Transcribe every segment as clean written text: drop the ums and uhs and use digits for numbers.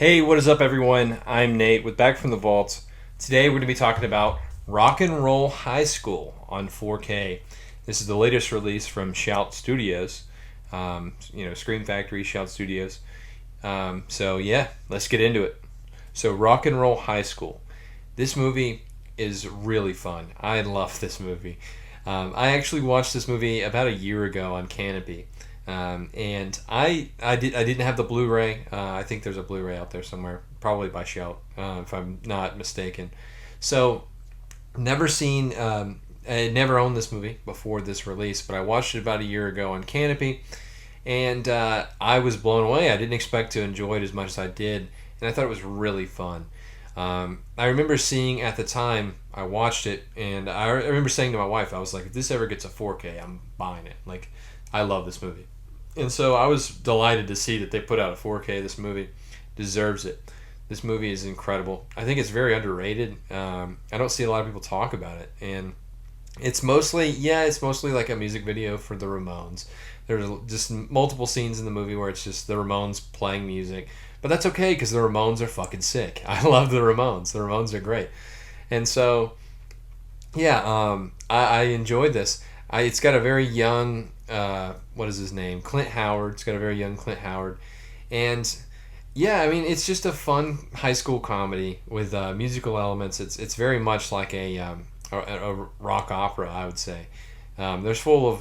Hey, what is up, everyone? I'm Nate with Back from the Vault. Today we're going to be talking about Rock and Roll High School on 4K. This is the latest release from Shout Studios, Scream Factory, Shout Studios. Let's get into it. So, Rock and Roll High School. This movie is really fun. I love this movie. I actually watched this movie about a year ago on Canopy. And I didn't have the Blu-ray. I think there's a Blu-ray out there somewhere, probably by Shout, if I'm not mistaken. So, never seen. I had never owned this movie before this release, but I watched it about a year ago on Canopy, and I was blown away. I didn't expect to enjoy it as much as I did, and I thought it was really fun. I remember seeing at the time I watched it, and I remember saying to my wife, I was like, "If this ever gets a 4K, I'm buying it." Like, I love this movie. And so I was delighted to see that they put out a 4K. This movie deserves it. This movie is incredible. I think it's very underrated. I don't see a lot of people talk about it, and it's mostly like a music video for the Ramones. There's just multiple scenes in the movie where it's just the Ramones playing music, but that's okay because the Ramones are fucking sick. I love the Ramones. The Ramones are great, and so I enjoyed this. It's got a very young, what is his name? Clint Howard. It's got a very young Clint Howard. And yeah, I mean, it's just a fun high school comedy with musical elements. It's very much like a rock opera, I would say. It's full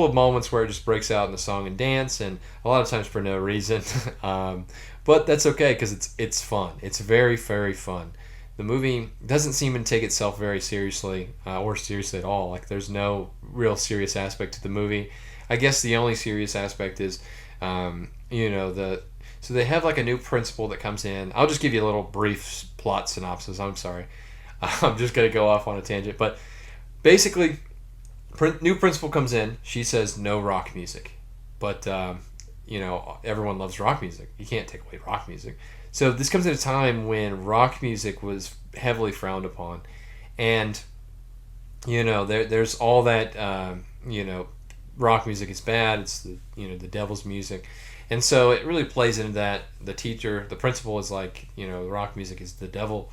of moments where it just breaks out in a song and dance, and a lot of times for no reason. But that's okay because it's fun. It's very, very fun. The movie doesn't seem to take itself very seriously, or seriously at all. Like, there's no real serious aspect to the movie. I guess the only serious aspect is, so they have like a new principal that comes in. I'll just give you a little brief plot synopsis. I'm sorry. I'm just going to go off on a tangent. But basically, new principal comes in. She says no rock music. But, everyone loves rock music. You can't take away rock music. So this comes at a time when rock music was heavily frowned upon, and there's all that rock music is bad. It's the devil's music, and so it really plays into that. The principal is like rock music is the devil,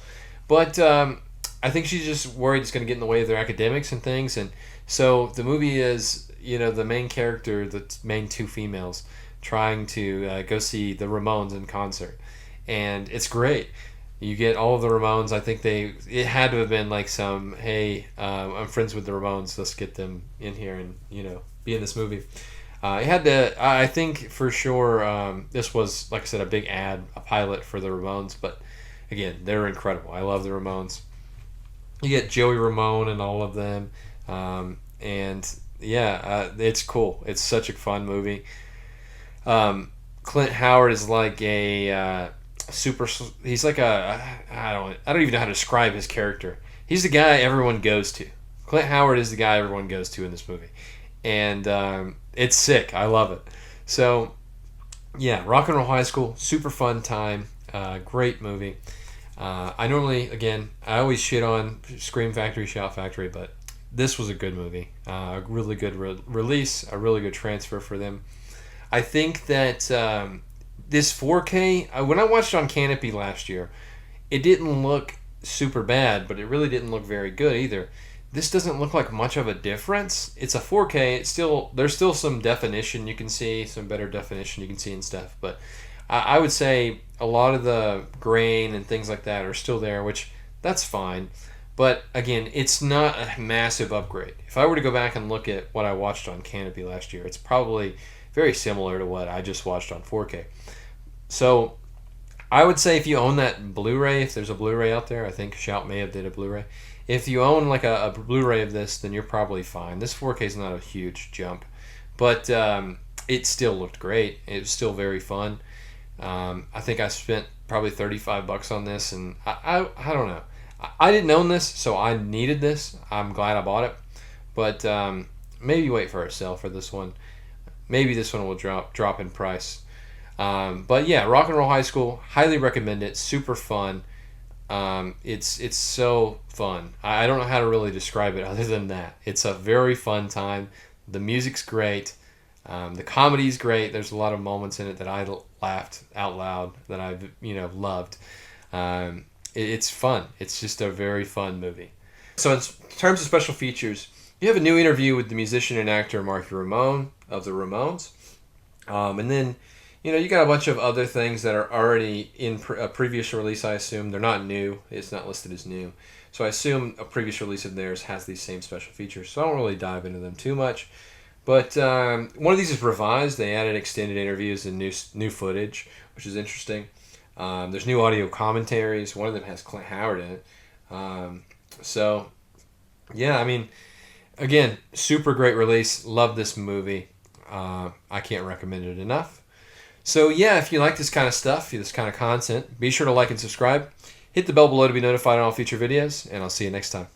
but I think she's just worried it's going to get in the way of their academics and things, and so the movie is the main character, the main two females, trying to go see the Ramones in concert. And it's great. You get all of the Ramones. I think it had to have been like some, hey, I'm friends with the Ramones. Let's get them in here and be in this movie. It had to. I think for sure this was, like I said, a big ad, a pilot for the Ramones. But again, they're incredible. I love the Ramones. You get Joey Ramone and all of them, it's cool. It's such a fun movie. Clint Howard is like a he's like I don't even know how to describe his character. He's the guy everyone goes to. Clint Howard is the guy everyone goes to in this movie, and it's sick. I love it. So yeah, Rock and Roll High School, super fun time, great movie. I always shit on Scream Factory, Shout Factory, but this was a good movie, a really good release, a really good transfer for them. I think that this 4K, when I watched it on Canopy last year, it didn't look super bad, but it really didn't look very good either. This doesn't look like much of a difference. It's a 4K. There's still some definition you can see, some better definition you can see and stuff. But I would say a lot of the grain and things like that are still there, which that's fine. But again, it's not a massive upgrade. If I were to go back and look at what I watched on Canopy last year, it's probably very similar to what I just watched on 4K. So I would say if you own that Blu-ray, if there's a Blu-ray out there, I think Shout may have did a Blu-ray. If you own like a Blu-ray of this, then you're probably fine. This 4K is not a huge jump, but it still looked great. It was still very fun. I think I spent probably $35 on this, and I don't know. I didn't own this, so I needed this. I'm glad I bought it, but maybe wait for a sale for this one. Maybe this one will drop in price. But yeah, Rock and Roll High School, highly recommend it. Super fun. It's so fun. I don't know how to really describe it other than that. It's a very fun time. The music's great. The comedy's great. There's a lot of moments in it that I laughed out loud that I've loved. It's fun. It's just a very fun movie. So in terms of special features, you have a new interview with the musician and actor Marky Ramone of the Ramones, and then you got a bunch of other things that are already in a previous release. I assume they're not new. It's not listed as new, so I assume a previous release of theirs has these same special features. So I don't really dive into them too much. But one of these is revised. They added extended interviews and new footage, which is interesting. There's new audio commentaries. One of them has Clint Howard in it. So, yeah, I mean, again, super great release. Love this movie. I can't recommend it enough. So, yeah, if you like this kind of stuff, this kind of content, be sure to like and subscribe. Hit the bell below to be notified on all future videos, and I'll see you next time.